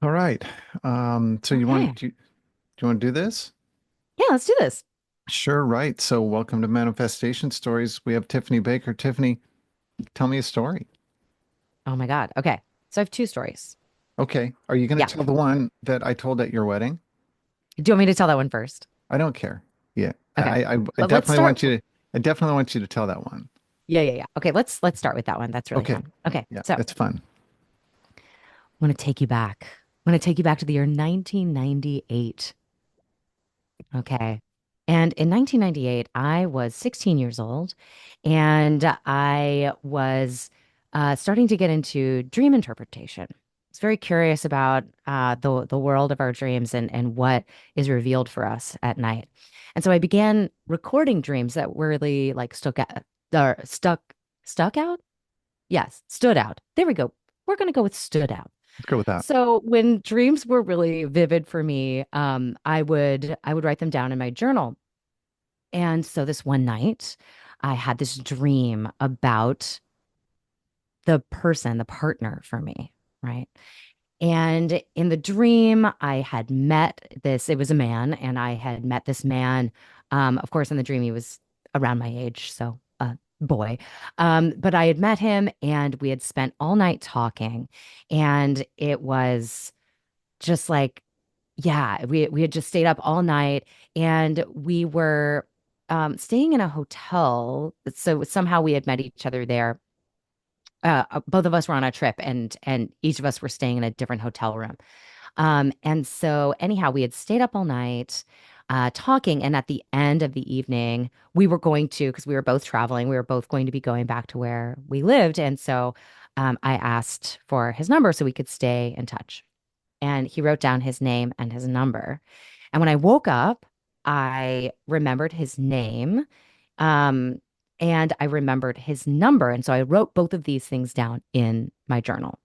All right. So Okay. do you want to do this? Yeah, let's do this. Sure, right. So welcome to Manifestation Stories. We have Tiffany Baker. Tiffany, tell me a story. Oh my God. Okay. So I have two stories. Okay. Are you going Yeah. to tell the one that I told at your wedding? Do you want me to tell that one first? I don't care. Yeah. Okay. I Let's definitely start. want you to I definitely want you to tell that one. Yeah. Okay. Let's start with that one. That's really Okay. fun. Okay. Yeah, So I it's fun. want to take you back. I want to take you back to the year 1998. Okay. And in 1998, I was 16 years old and I was starting to get into dream interpretation. I was very curious about the world of our dreams and what is revealed for us at night. And so I began recording dreams that really like stuck out. Yes, stood out. There we go. We're going to go with stood out. Let's go with that. So when dreams were really vivid for me, I would write them down in my journal. And so this one night, I had this dream about the person, the partner for me, right? And in the dream, I had met this, it was a man, and I had met this man. Of course, in the dream, he was around my age, so a boy. But I had met him and we had spent all night talking. And it was just like, yeah, we had just stayed up all night and we were staying in a hotel. So somehow we had met each other there. Both of us were on a trip and each of us were staying in a different hotel room. And so anyhow, we had stayed up all night talking. And at the end of the evening, we were going to, because we were both traveling, we were both going to be going back to where we lived. And so I asked for his number so we could stay in touch. And he wrote down his name and his number. And when I woke up, I remembered his name. Um, and I remembered his number. And so I wrote both of these things down in my journal.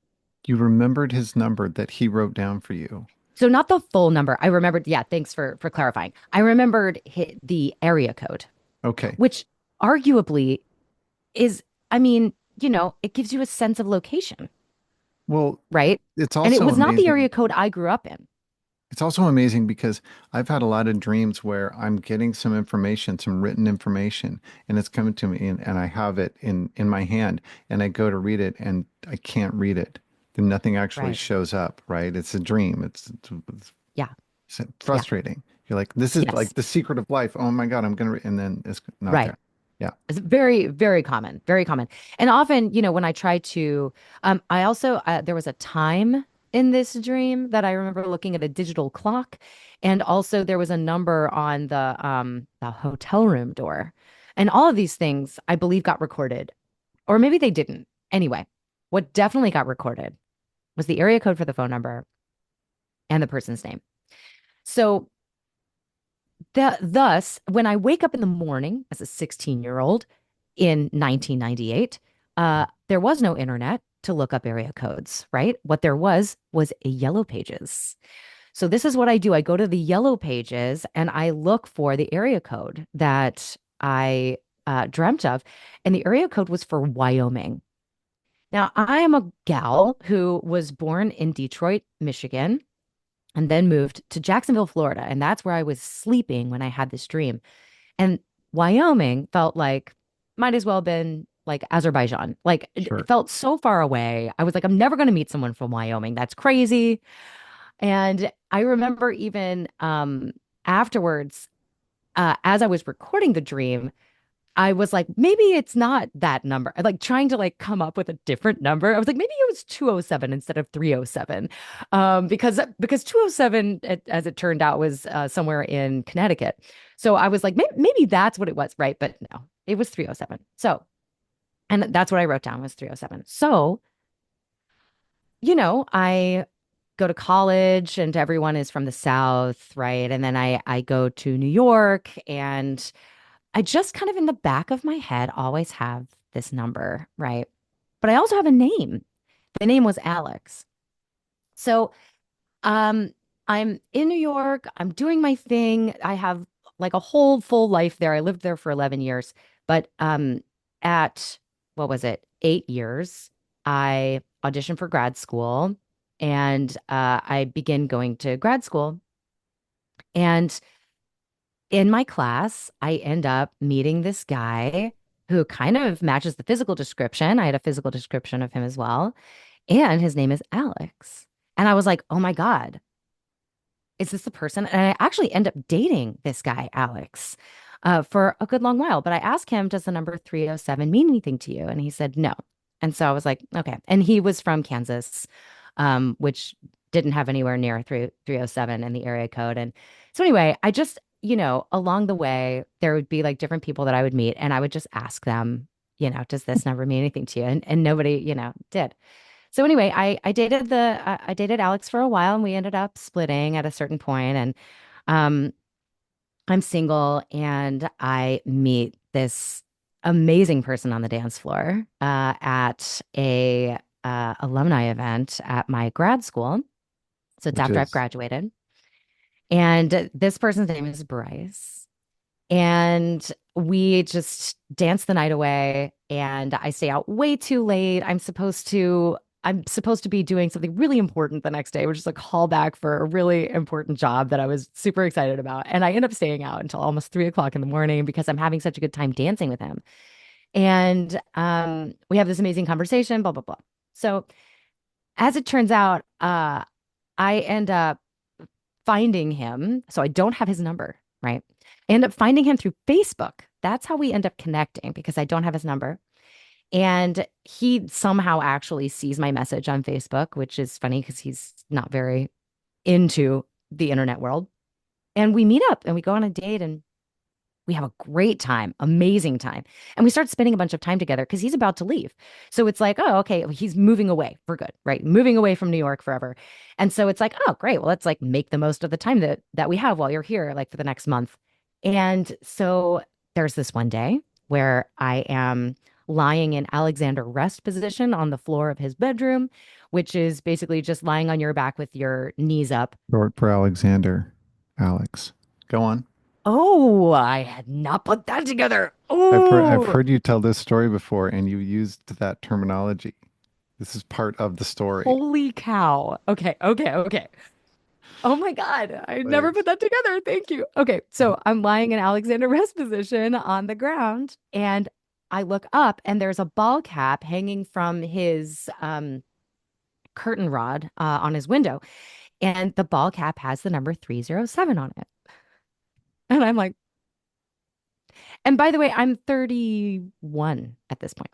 You remembered his number that he wrote down for you. So not the full number. I remembered, yeah, thanks for clarifying. I remembered the area code, Okay. which arguably is, I mean, it gives you a sense of location, Well, right? it's And it also was not the amazing. area code I grew up in. It's also amazing because I've had a lot of dreams where I'm getting some information, some written information, and it's coming to me and I have it in my hand and I go to read it and I can't read it. Then nothing actually Right. shows up, right? It's a dream. Yeah. It's Yeah. frustrating. You're like, this is Yes. like the secret of life. Oh my God, I'm gonna, and then it's not Right. there. Yeah. It's very, very common, very common. And often, when I try to, I also, there was a time in this dream that I remember looking at a digital clock. And also there was a number on the hotel room door. And all of these things, I believe, got recorded, or maybe they didn't. Anyway, what definitely got recorded was the area code for the phone number and the person's name. So thus, when I wake up in the morning as a 16-year-old in 1998, there was no internet to look up area codes, right? What there was a yellow pages. So this is what I do. I go to the yellow pages and I look for the area code that I dreamt of. And the area code was for Wyoming. Now, I am a gal who was born in Detroit, Michigan, and then moved to Jacksonville, Florida. And that's where I was sleeping when I had this dream. And Wyoming felt like might as well have been like Azerbaijan. Like it Sure. felt so far away. I was like, I'm never going to meet someone from Wyoming. That's crazy. And I remember even afterwards, as I was recording the dream, I was like, maybe it's not that number. Like trying to like come up with a different number. I was like, maybe it was 207 instead of 307. Because 207, as it turned out, was somewhere in Connecticut. So I was like, maybe that's what it was, right? But no, it was 307. So, and that's what I wrote down was 307. So, I go to college and everyone is from the South, right? And then I go to New York and I just kind of in the back of my head always have this number, right? But I also have a name. The name was Alex. So, um, I'm in New York. I'm doing my thing. I have like a whole full life there. I lived there for 11 years, but at what was it? 8 years, I auditioned for grad school and I begin going to grad school. And in my class, I end up meeting this guy who kind of matches the physical description. I had a physical description of him as well. And his name is Alex. And I was like, oh my God, is this the person? And I actually end up dating this guy, Alex, for a good long while. But I asked him, does the number 307 mean anything to you? And he said no. And so I was like, okay. And he was from Kansas, which didn't have anywhere near 307 in the area code. And so anyway, I just, along the way, there would be like different people that I would meet, and I would just ask them, does this number mean anything to you? And nobody, did. So anyway, I dated Alex for a while, and we ended up splitting at a certain point. And um, I'm single, and I meet this amazing person on the dance floor at a alumni event at my grad school. So it's Which after I've is graduated, and this person's name is Bryce. And we just dance the night away, and I stay out way too late. I'm supposed to be doing something really important the next day, which is a callback for a really important job that I was super excited about. And I end up staying out until almost 3 o'clock in the morning because I'm having such a good time dancing with him. And we have this amazing conversation, blah, blah, blah. So as it turns out, I end up finding him. So I don't have his number, right? I end up finding him through Facebook. That's how we end up connecting because I don't have his number. And he somehow actually sees my message on Facebook, which is funny because he's not very into the internet world. And we meet up and we go on a date, and we have a great time, amazing time. And we start spending a bunch of time together because he's about to leave. So it's like, oh, okay, he's moving away for good, right? Moving away from New York forever. And so it's like, oh, great. Well, let's like make the most of the time that we have while you're here, like for the next month. And so there's this one day where I am lying in Alexander rest position on the floor of his bedroom, which is basically just lying on your back with your knees up. short for Alexander. Alex. Go on. Oh, I had not put that together. I've Oh, heard you tell this story before and you used that terminology. This is part of the story. holy cow. Okay, okay, okay. Oh my God. I never put Please. that together. Thank you. Okay, so I'm lying in Alexander rest position on the ground, and I look up, and there's a ball cap hanging from his curtain rod on his window. And the ball cap has the number 307 on it. And I'm like, and by the way, I'm 31 at this point,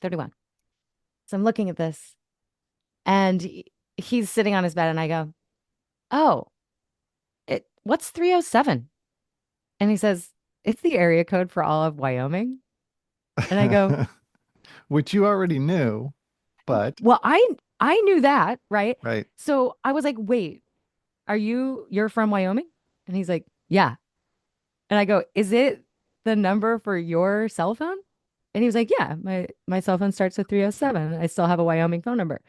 31. So I'm looking at this, and he's sitting on his bed, and I go, oh, what's 307? And he says, it's the area code for all of Wyoming. And I go, Which you already knew, but well, I knew that, right? right. So I was like, wait, you're from Wyoming? And he's like, yeah. And I go, is it the number for your cell phone? And he was like, yeah, my cell phone starts with 307. I still have a Wyoming phone number.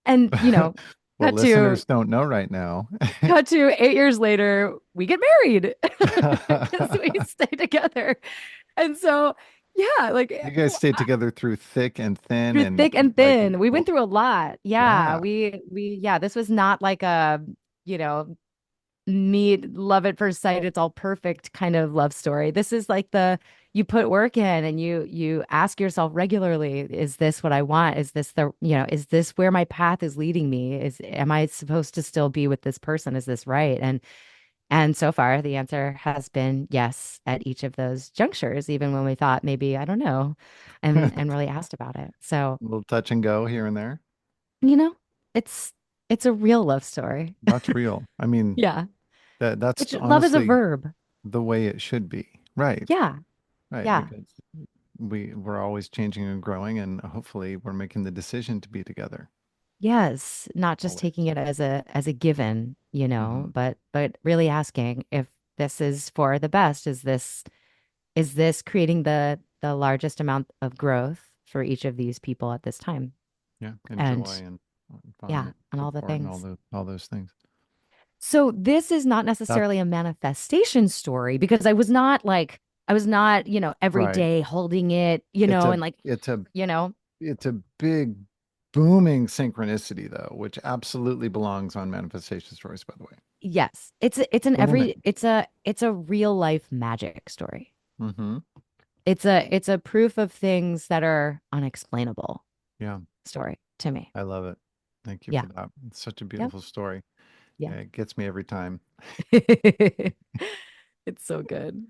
And, Well, cut to listeners don't know right now. cut to 8 years later, we get married because we stay together. And so, yeah, like You guys stayed together through thick and thin through and thick and like, thin. We went through a lot. Yeah, yeah. we this was not like a, you know, meet love at first sight, it's all perfect kind of love story. This is like the you put work in, and you ask yourself regularly, is this what I want? Is this is this where my path is leading me? Am I supposed to still be with this person? Is this right? And so far the answer has been yes at each of those junctures, even when we thought maybe, I don't know, and really asked about it. So, A little touch and go here and there. you know, it's it's a real love story. That's real. I mean, Yeah. that's Which love is a honestly verb. the way it should be. Right. Yeah. Right. Yeah. Because we're always changing and growing, and hopefully we're making the decision to be together Yes, not just always. taking it as a given, Hmm. but really asking if this is for the best. Is this creating the largest amount of growth for each of these people at this time? Yeah. And joy And and fun yeah, and and all the support and things. all those things. So this is not That necessarily a manifestation story because I was not, every right. day holding it, It's a and like, it's a you know, it's a big booming synchronicity though, which absolutely belongs on manifestation stories, by the way. Yes. Booming. It's a real life magic story. Hmm. It's a proof of things that are unexplainable Yeah, story to me. I love it. Thank you Yeah. for that. It's such a Yep. beautiful story. Yeah. Yeah, it gets me every time. It's so good.